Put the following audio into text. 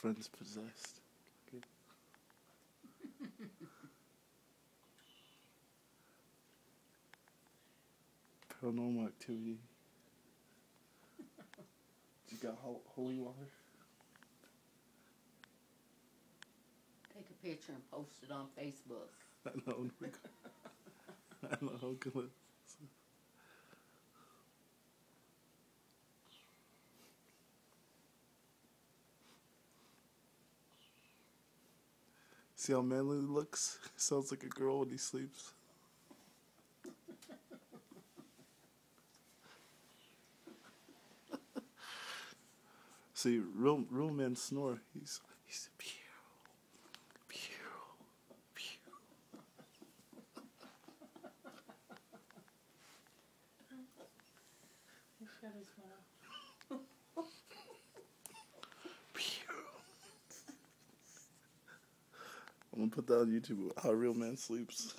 friend's possessed. Okay. Paranormal activity. You got holy water? Take a picture and post it on Facebook. I know. I know how good it is. See how manly he looks? Sounds like a girl when he sleeps. See, real men snore. He's pew, pew, pew. He shut his mouth. Pew. I'm gonna put that on YouTube. How a real man sleeps.